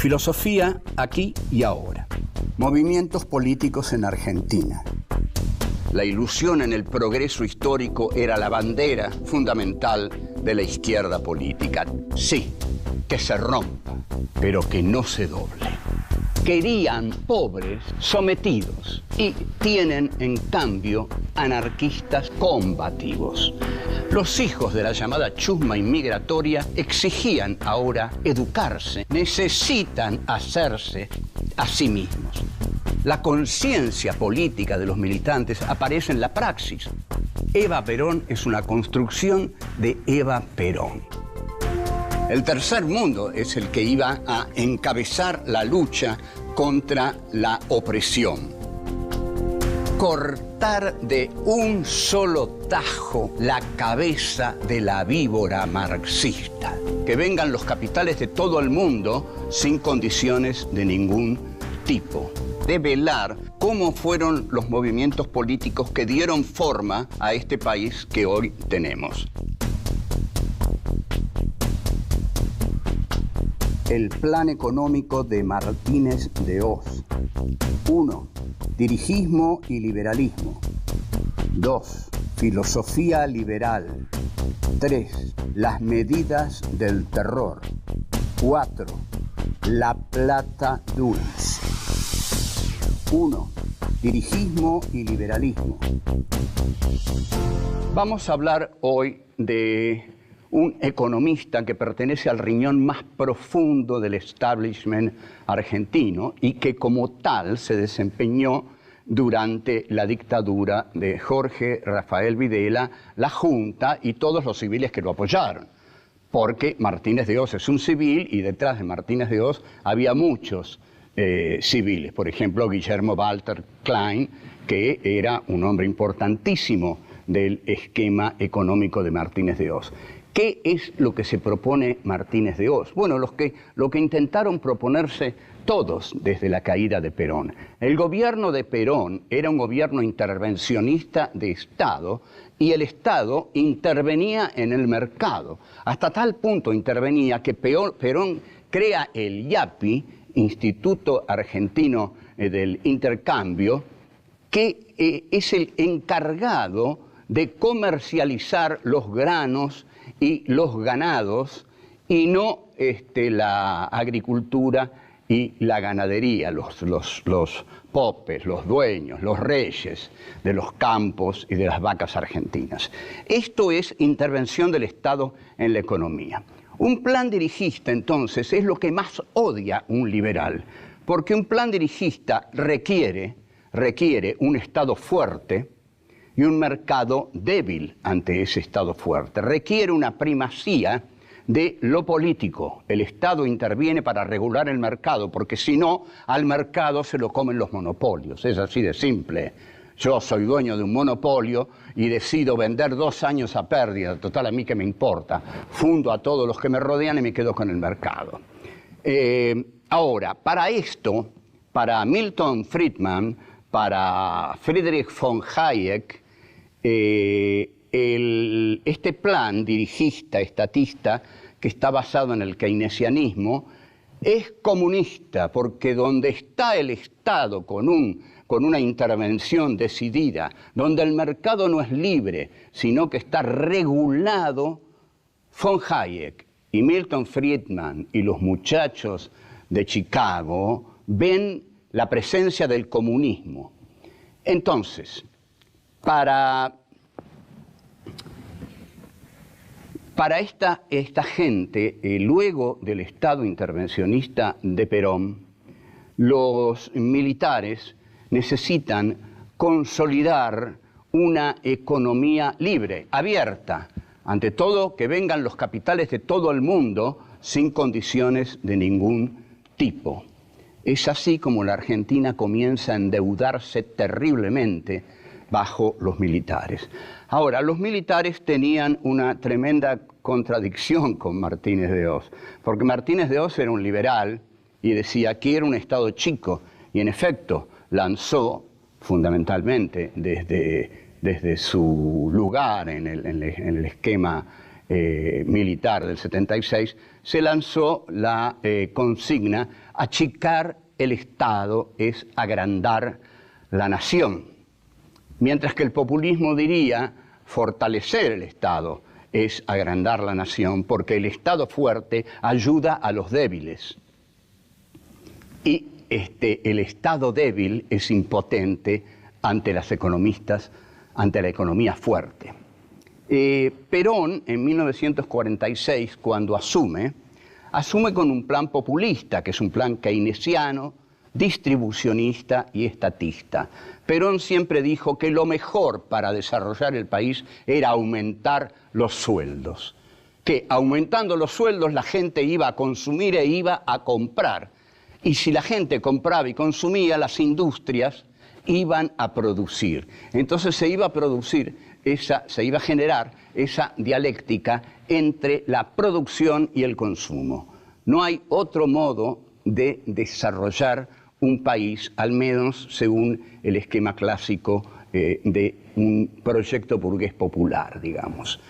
Filosofía aquí y ahora. Movimientos políticos en Argentina. La ilusión en el progreso histórico era la bandera fundamental de la izquierda política. Sí, que se rompa, pero que no se doble. Querían pobres sometidos y tienen, en cambio, anarquistas combativos. Los hijos de la llamada chusma inmigratoria exigían ahora educarse, necesitan hacerse a sí mismos. La conciencia política de los militantes aparece en la praxis. Eva Perón es una construcción de Eva Perón. El tercer mundo es el que iba a encabezar la lucha contra la opresión. Cortar de un solo tajo la cabeza de la víbora marxista. Que vengan los capitales de todo el mundo sin condiciones de ningún tipo. Develar cómo fueron los movimientos políticos que dieron forma a este país que hoy tenemos. El plan económico de Martínez de Hoz. 1. Dirigismo y liberalismo. 2. Filosofía liberal. 3. Las medidas del terror. 4. La plata dulce. 1. Dirigismo y liberalismo. Vamos a hablar hoy de un economista que pertenece al riñón más profundo del establishment argentino y que como tal se desempeñó durante la dictadura de Jorge Rafael Videla, la Junta y todos los civiles que lo apoyaron. Porque Martínez de Hoz es un civil y detrás de Martínez de Hoz había muchos civiles. Por ejemplo, Guillermo Walter Klein, que era un hombre importantísimo del esquema económico de Martínez de Hoz. ¿Qué es lo que se propone Martínez de Hoz? Bueno, lo que intentaron proponerse todos desde la caída de Perón. El gobierno de Perón era un gobierno intervencionista de Estado y el Estado intervenía en el mercado. Hasta tal punto intervenía que Perón crea el IAPI, Instituto Argentino del Intercambio, que es el encargado de comercializar los granos y los ganados y no la agricultura y la ganadería, los popes, los dueños, los reyes de los campos y de las vacas argentinas. Esto es intervención del Estado en la economía. Un plan dirigista, entonces, es lo que más odia un liberal, porque un plan dirigista requiere un Estado fuerte y un mercado débil ante ese Estado fuerte. Requiere una primacía de lo político. El Estado interviene para regular el mercado, porque si no, al mercado se lo comen los monopolios. Es así de simple. Yo soy dueño de un monopolio y decido vender 2 años a pérdida. Total, a mí qué me importa. Fundo a todos los que me rodean y me quedo con el mercado. Ahora, para esto, para Milton Friedman, para Friedrich von Hayek, este plan dirigista, estatista, que está basado en el keynesianismo, es comunista, porque donde está el Estado con una intervención decidida, donde el mercado no es libre, sino que está regulado, von Hayek y Milton Friedman y los muchachos de Chicago ven la presencia del comunismo. Entonces, para esta gente, luego del Estado intervencionista de Perón, los militares necesitan consolidar una economía libre, abierta, ante todo que vengan los capitales de todo el mundo sin condiciones de ningún tipo. Es así como la Argentina comienza a endeudarse terriblemente bajo los militares. Ahora, los militares tenían una tremenda contradicción con Martínez de Hoz, porque Martínez de Hoz era un liberal y decía que era un Estado chico, y en efecto lanzó fundamentalmente desde su lugar en el esquema militar del 76, se lanzó la consigna: achicar el Estado es agrandar la nación. Mientras que el populismo diría: fortalecer el Estado es agrandar la nación, porque el Estado fuerte ayuda a los débiles. Y el Estado débil es impotente ante las economistas, ante la economía fuerte. Perón, en 1946, cuando asume con un plan populista, que es un plan keynesiano, distribucionista y estatista. Perón siempre dijo que lo mejor para desarrollar el país era aumentar los sueldos, que aumentando los sueldos la gente iba a consumir e iba a comprar. Y si la gente compraba y consumía, las industrias iban a producir. Entonces se iba a generar esa dialéctica entre la producción y el consumo. No hay otro modo de desarrollar un país, al menos según el esquema clásico de un proyecto burgués popular, digamos.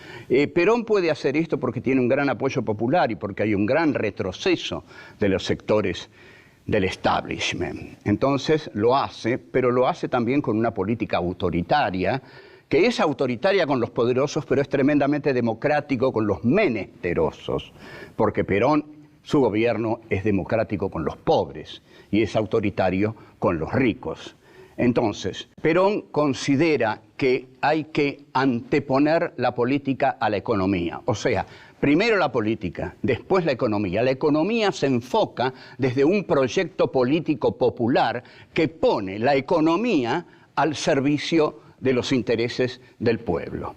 Perón puede hacer esto porque tiene un gran apoyo popular y porque hay un gran retroceso de los sectores del establishment. Entonces lo hace, pero lo hace también con una política autoritaria, que es autoritaria con los poderosos, pero es tremendamente democrático con los menesterosos, porque Perón, su gobierno es democrático con los pobres y es autoritario con los ricos. Entonces, Perón considera que hay que anteponer la política a la economía, o sea, primero la política, después la economía. La economía se enfoca desde un proyecto político popular que pone la economía al servicio de los intereses del pueblo.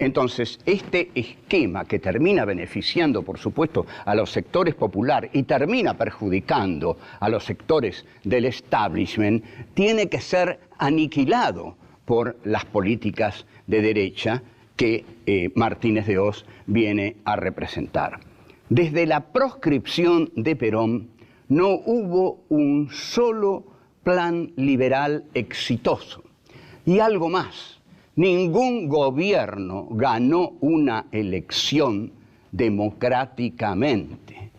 Entonces, este esquema que termina beneficiando, por supuesto, a los sectores populares y termina perjudicando a los sectores del establishment, tiene que ser aniquilado por las políticas de derecha que Martínez de Hoz viene a representar. Desde la proscripción de Perón no hubo un solo plan liberal exitoso. Y algo más. Ningún gobierno ganó una elección democráticamente.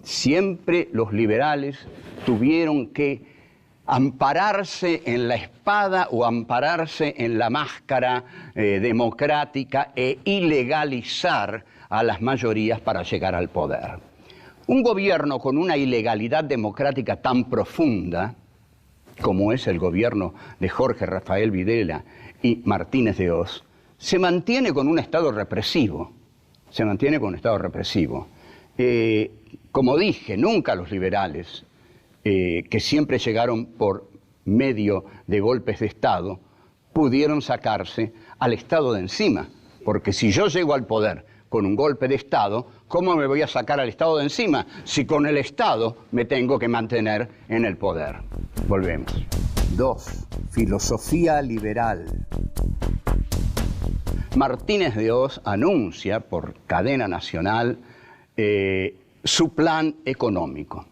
Siempre los liberales tuvieron que ampararse en la espada o ampararse en la máscara democrática e ilegalizar a las mayorías para llegar al poder. Un gobierno con una ilegalidad democrática tan profunda como es el gobierno de Jorge Rafael Videla y Martínez de Hoz, se mantiene con un Estado represivo. Como dije, nunca los liberales, que siempre llegaron por medio de golpes de Estado, pudieron sacarse al Estado de encima. Porque si yo llego al poder con un golpe de Estado, ¿cómo me voy a sacar al Estado de encima si con el Estado me tengo que mantener en el poder? Volvemos. 2. Filosofía liberal. Martínez de Hoz anuncia por cadena nacional su plan económico.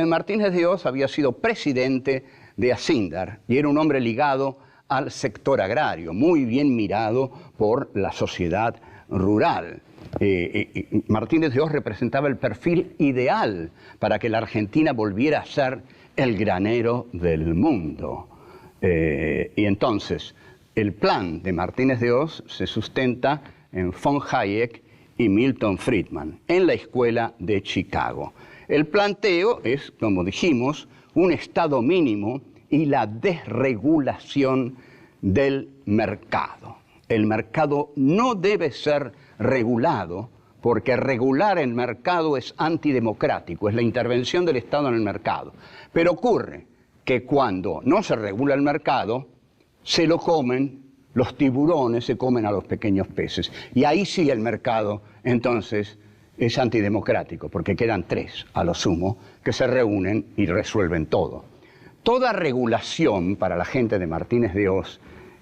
Martínez de Hoz había sido presidente de Acindar y era un hombre ligado al sector agrario, muy bien mirado por la sociedad rural. Martínez de Hoz representaba el perfil ideal para que la Argentina volviera a ser el granero del mundo. Y entonces, el plan de Martínez de Hoz se sustenta en von Hayek y Milton Friedman, en la escuela de Chicago. El planteo es, como dijimos, un Estado mínimo y la desregulación del mercado. El mercado no debe ser regulado, porque regular el mercado es antidemocrático, es la intervención del Estado en el mercado. Pero ocurre que cuando no se regula el mercado, se lo comen, los tiburones se comen a los pequeños peces. Y ahí sí el mercado, entonces, es antidemocrático, porque quedan 3, a lo sumo, que se reúnen y resuelven todo. Toda regulación para la gente de Martínez de Hoz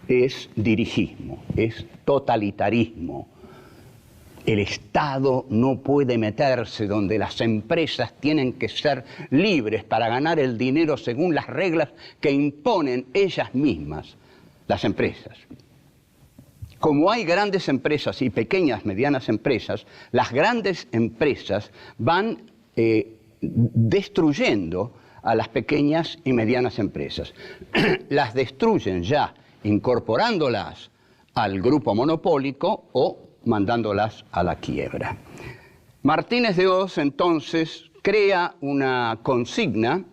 es dirigismo, es totalitarismo. El Estado no puede meterse donde las empresas tienen que ser libres para ganar el dinero según las reglas que imponen ellas mismas, las empresas. como hay grandes empresas y pequeñas, medianas empresas, las grandes empresas van destruyendo a las pequeñas y medianas empresas. Las destruyen ya incorporándolas al grupo monopólico o mandándolas a la quiebra. Martínez de Oz entonces crea una consigna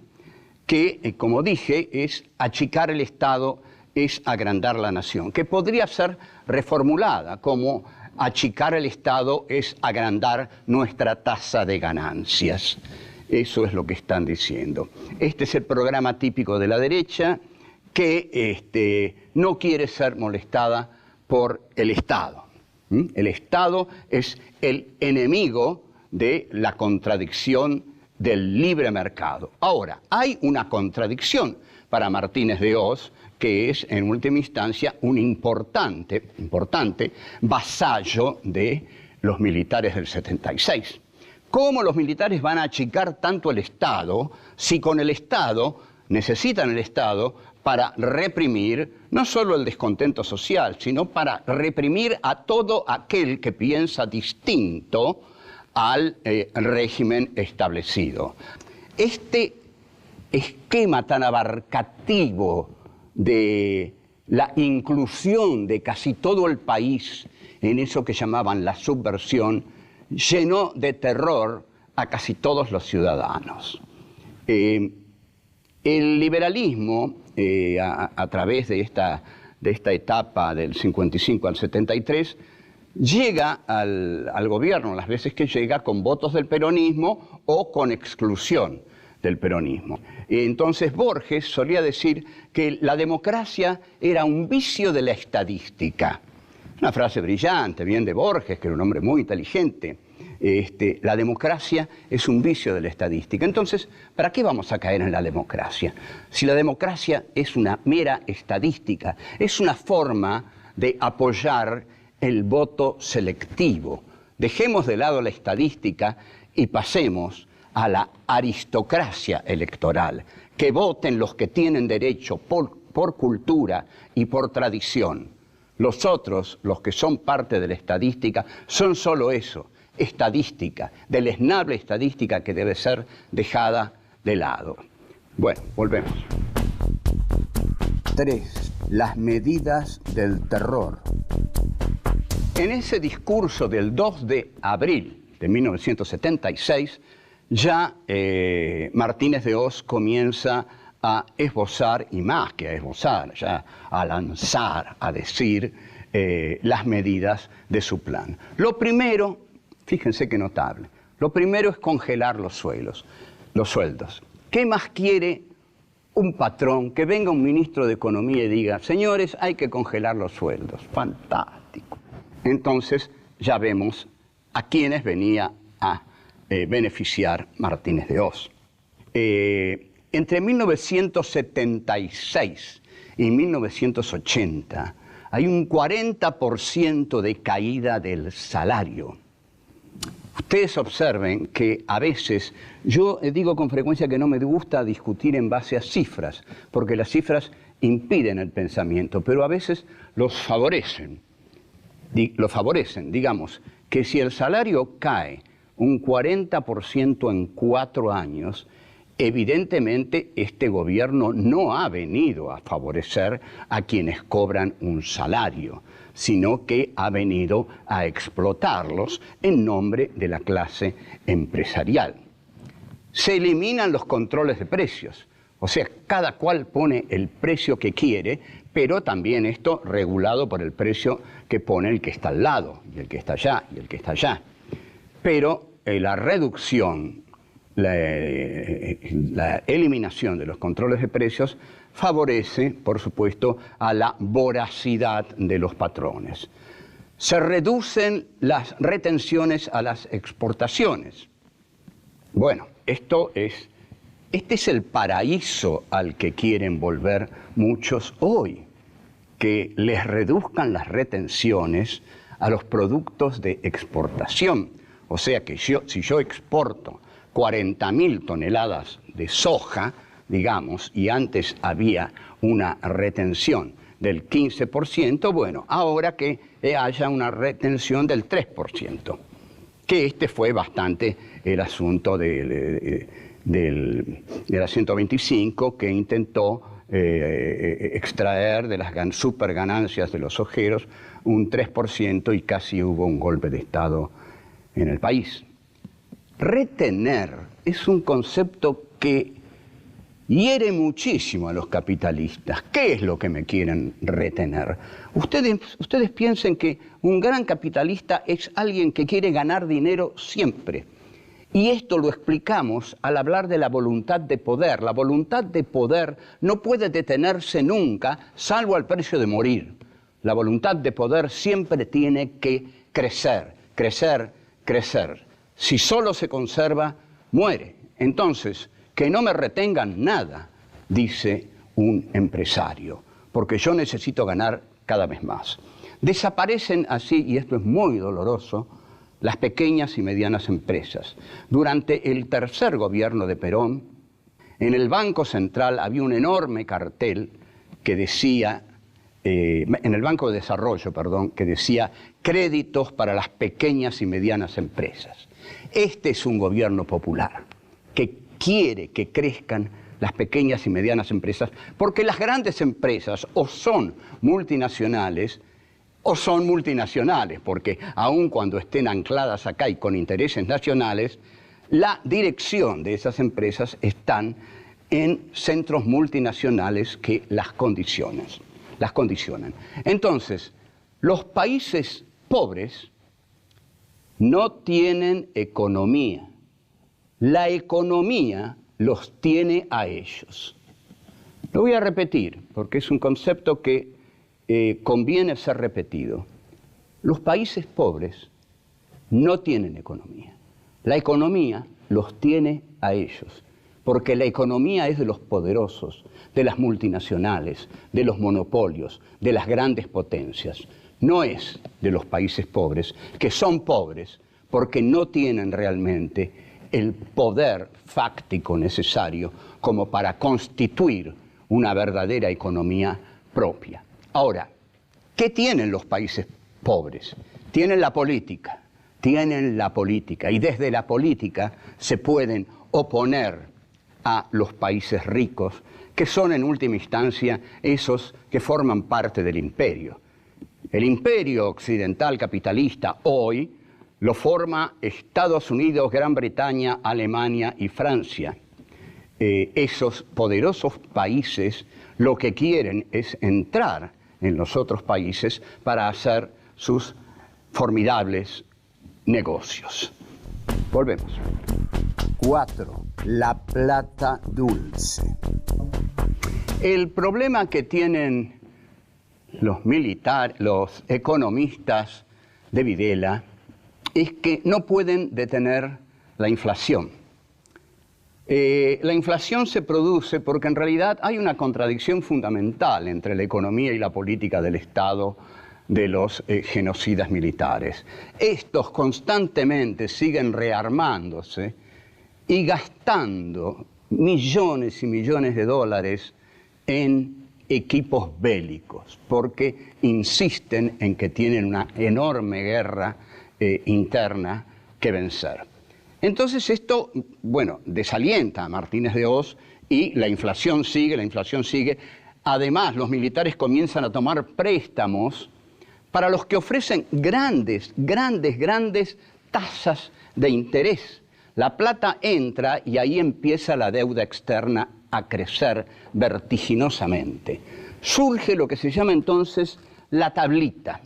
que, como dije, es achicar el Estado, es agrandar la nación, que podría ser reformulada como achicar el Estado es agrandar nuestra tasa de ganancias. Eso es lo que están diciendo. Este es el programa típico de la derecha que no quiere ser molestada por el Estado. El Estado es el enemigo de la contradicción del libre mercado. Ahora, hay una contradicción para Martínez de Oz, que es, en última instancia, un importante vasallo de los militares del 76. ¿Cómo los militares van a achicar tanto el Estado si con el Estado, necesitan el Estado para reprimir no solo el descontento social, sino para reprimir a todo aquel que piensa distinto al régimen establecido? Este esquema tan abarcativo de la inclusión de casi todo el país en eso que llamaban la subversión llenó de terror a casi todos los ciudadanos. El liberalismo, a través de esta etapa del 55 al 73, llega al gobierno las veces que llega con votos del peronismo o con exclusión del peronismo. Entonces Borges solía decir que la democracia era un vicio de la estadística. Una frase brillante, bien de Borges, que era un hombre muy inteligente. La democracia es un vicio de la estadística. Entonces, ¿para qué vamos a caer en la democracia? Si la democracia es una mera estadística, es una forma de apoyar el voto selectivo. Dejemos de lado la estadística y pasemos a la aristocracia electoral, que voten los que tienen derecho por cultura y por tradición. Los otros, los que son parte de la estadística, son solo eso, estadística, deleznable estadística que debe ser dejada de lado. Bueno, volvemos. 3. Las medidas del terror. En ese discurso del 2 de abril de 1976, ya Martínez de Oz comienza a esbozar, y más que a esbozar, ya a lanzar, a decir las medidas de su plan. Lo primero, fíjense qué notable, lo primero es congelar los sueldos. ¿Qué más quiere un patrón que venga un ministro de Economía y diga, señores, hay que congelar los sueldos? Fantástico. Entonces ya vemos a quienes venía a beneficiar Martínez de Oz. Entre 1976 y 1980 hay un 40% de caída del salario. Ustedes observen que a veces, yo digo con frecuencia que no me gusta discutir en base a cifras, porque las cifras impiden el pensamiento, pero a veces los favorecen. Digamos, que si el salario cae un 40% en 4 años, evidentemente este gobierno no ha venido a favorecer a quienes cobran un salario, sino que ha venido a explotarlos en nombre de la clase empresarial. Se eliminan los controles de precios, o sea, cada cual pone el precio que quiere, pero también esto regulado por el precio que pone el que está al lado, y el que está allá, y el que está allá. Pero la reducción, la eliminación de los controles de precios favorece, por supuesto, a la voracidad de los patrones. Se reducen las retenciones a las exportaciones. Bueno, este es el paraíso al que quieren volver muchos hoy, que les reduzcan las retenciones a los productos de exportación. O sea que si yo exporto 40.000 toneladas de soja, digamos, y antes había una retención del 15%, bueno, ahora que haya una retención del 3%, que este fue bastante el asunto de la 125, que intentó extraer de las super ganancias de los ojeros un 3% y casi hubo un golpe de Estado en el país. Retener es un concepto que hiere muchísimo a los capitalistas. ¿Qué es lo que me quieren retener? Ustedes piensen que un gran capitalista es alguien que quiere ganar dinero siempre. Y esto lo explicamos al hablar de la voluntad de poder. La voluntad de poder no puede detenerse nunca, salvo al precio de morir. La voluntad de poder siempre tiene que crecer, crecer, crecer. Si solo se conserva, muere. Entonces, que no me retengan nada, dice un empresario, porque yo necesito ganar cada vez más. Desaparecen así, y esto es muy doloroso, las pequeñas y medianas empresas. Durante el tercer gobierno de Perón, en el Banco Central había un enorme cartel que decía, en el Banco de Desarrollo, perdón, que decía créditos para las pequeñas y medianas empresas. Este es un gobierno popular que quiere que crezcan las pequeñas y medianas empresas, porque las grandes empresas o son multinacionales, porque aun cuando estén ancladas acá y con intereses nacionales, la dirección de esas empresas están en centros multinacionales que las condicionan. Entonces, los países pobres no tienen economía. La economía los tiene a ellos. Lo voy a repetir, porque es un concepto que conviene ser repetido. Los países pobres no tienen economía. La economía los tiene a ellos, porque la economía es de los poderosos, de las multinacionales, de los monopolios, de las grandes potencias. No es de los países pobres, que son pobres porque no tienen realmente el poder fáctico necesario como para constituir una verdadera economía propia. Ahora, ¿qué tienen los países pobres? Tienen la política, y desde la política se pueden oponer a los países ricos, que son en última instancia esos que forman parte del imperio. El imperio occidental capitalista hoy lo forma Estados Unidos, Gran Bretaña, Alemania y Francia. Esos poderosos países lo que quieren es entrar en los otros países para hacer sus formidables negocios. Volvemos. 4. La plata dulce. El problema que tienen los economistas de Videla es que no pueden detener la inflación. La inflación se produce porque en realidad hay una contradicción fundamental entre la economía y la política del Estado de los genocidas militares. Estos constantemente siguen rearmándose y gastando millones y millones de dólares en equipos bélicos, porque insisten en que tienen una enorme guerra interna que vencer. Entonces esto, bueno, desalienta a Martínez de Hoz y la inflación sigue. Además, los militares comienzan a tomar préstamos para los que ofrecen grandes tasas de interés. La plata entra y ahí empieza la deuda externa a crecer vertiginosamente. Surge lo que se llama entonces la tablita.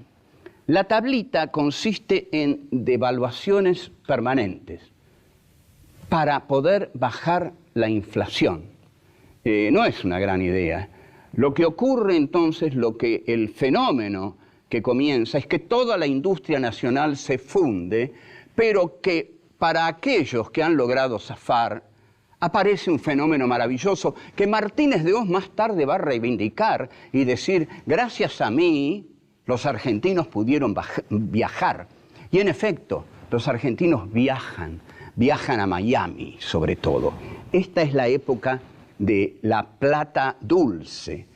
La tablita consiste en devaluaciones permanentes para poder bajar la inflación. No es una gran idea. Lo que ocurre entonces, el fenómeno que comienza es que toda la industria nacional se funde, pero que para aquellos que han logrado zafar, aparece un fenómeno maravilloso que Martínez de Hoz más tarde va a reivindicar y decir, gracias a mí, los argentinos pudieron viajar. Y en efecto, los argentinos viajan a Miami sobre todo. Esta es la época de la plata dulce.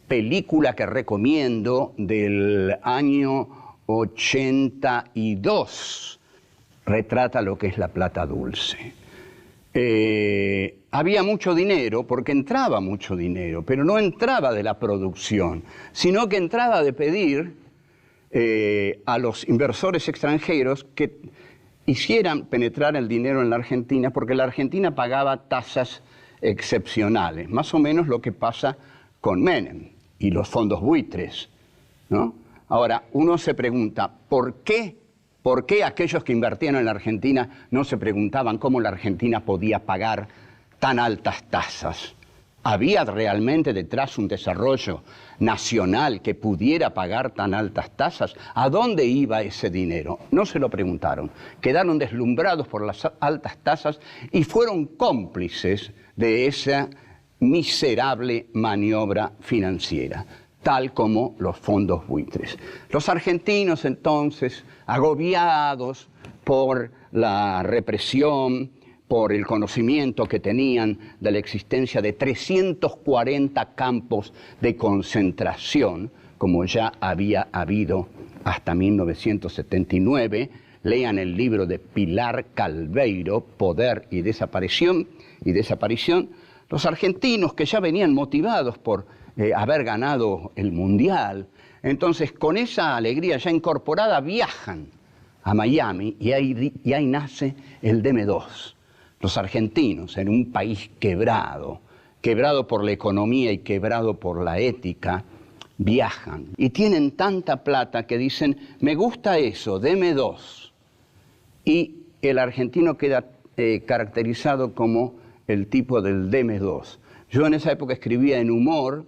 película que recomiendo del año 82, retrata lo que es la plata dulce. Había mucho dinero, porque entraba mucho dinero, pero no entraba de la producción, sino que entraba de pedir a los inversores extranjeros que hicieran penetrar el dinero en la Argentina, porque la Argentina pagaba tasas excepcionales, más o menos lo que pasa con Menem y los fondos buitres, ¿no? Ahora, uno se pregunta, ¿por qué aquellos que invertían en la Argentina no se preguntaban cómo la Argentina podía pagar tan altas tasas? ¿Había realmente detrás un desarrollo nacional que pudiera pagar tan altas tasas? ¿A dónde iba ese dinero? No se lo preguntaron. Quedaron deslumbrados por las altas tasas y fueron cómplices de esa miserable maniobra financiera, tal como los fondos buitres. Los argentinos, entonces, agobiados por la represión, por el conocimiento que tenían de la existencia de 340 campos de concentración, como ya había habido hasta 1979, lean el libro de Pilar Calveiro, Poder y Desaparición, los argentinos que ya venían motivados por haber ganado el Mundial, entonces con esa alegría ya incorporada viajan a Miami y ahí nace el DM2. Los argentinos, en un país quebrado por la economía y quebrado por la ética, viajan y tienen tanta plata que dicen, me gusta eso, deme 2. Y el argentino queda caracterizado como el tipo del deme 2. Yo en esa época escribía en humor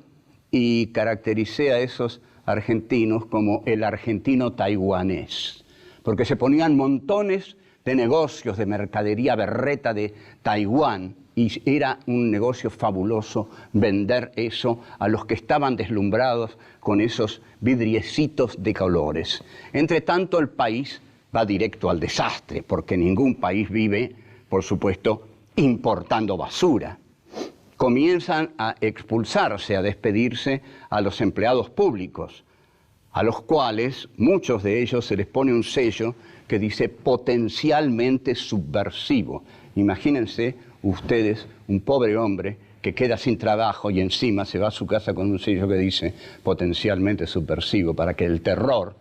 y caractericé a esos argentinos como el argentino taiwanés, porque se ponían montones de negocios de mercadería berreta de Taiwán y era un negocio fabuloso vender eso a los que estaban deslumbrados con esos vidriecitos de colores. Entre tanto, el país va directo al desastre, porque ningún país vive, por supuesto, importando basura. Comienzan a expulsarse, a despedirse a los empleados públicos, a los cuales muchos de ellos se les pone un sello que dice potencialmente subversivo. Imagínense ustedes un pobre hombre que queda sin trabajo y encima se va a su casa con un sello que dice potencialmente subversivo, para que el terror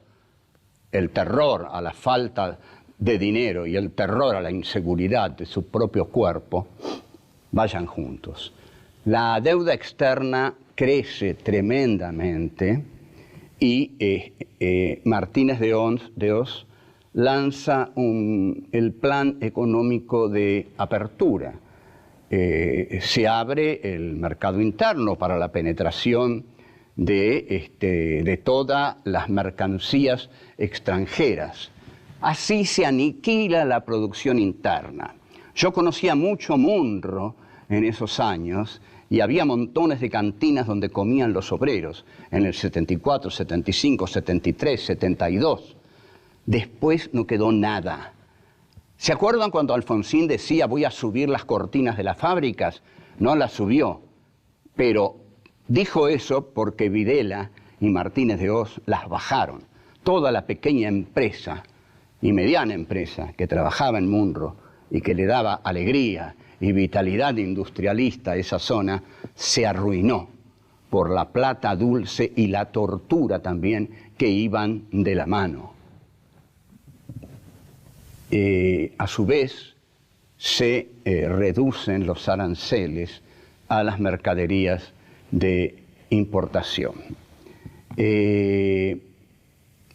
a la falta de dinero y el terror a la inseguridad de su propio cuerpo vayan juntos. La deuda externa crece tremendamente y Martínez de Oz lanza el plan económico de apertura. Se abre el mercado interno para la penetración de todas las mercancías extranjeras. Así se aniquila la producción interna. Yo conocía mucho Munro en esos años y había montones de cantinas donde comían los obreros en el 74, 75, 73, 72. Después no quedó nada. ¿Se acuerdan cuando Alfonsín decía voy a subir las cortinas de las fábricas? No las subió, pero dijo eso porque Videla y Martínez de Oz las bajaron. Toda la pequeña empresa y mediana empresa que trabajaba en Munro y que le daba alegría y vitalidad industrialista a esa zona, se arruinó por la plata dulce y la tortura también que iban de la mano. A su vez, se reducen los aranceles a las mercaderías de importación.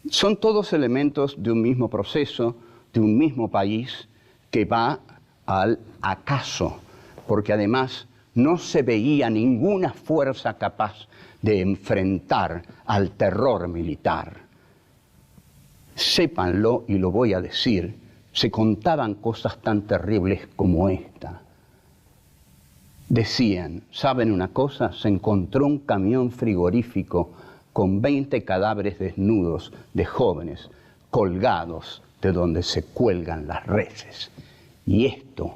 Son todos elementos de un mismo proceso, de un mismo país que va al acaso, porque además no se veía ninguna fuerza capaz de enfrentar al terror militar. Sépanlo, y lo voy a decir, se contaban cosas tan terribles como esta. Decían, ¿saben una cosa? Se encontró un camión frigorífico con 20 cadáveres desnudos de jóvenes colgados de donde se cuelgan las reses. Y esto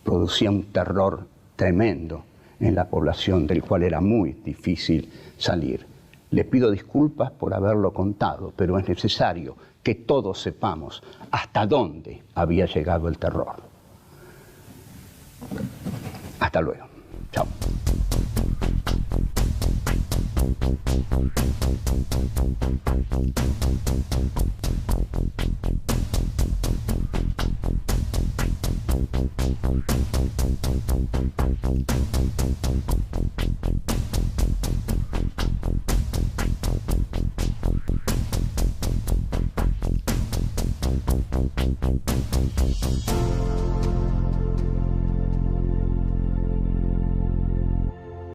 producía un terror tremendo en la población del cual era muy difícil salir. Le pido disculpas por haberlo contado, pero es necesario que todos sepamos hasta dónde había llegado el terror. Hasta luego. Chao.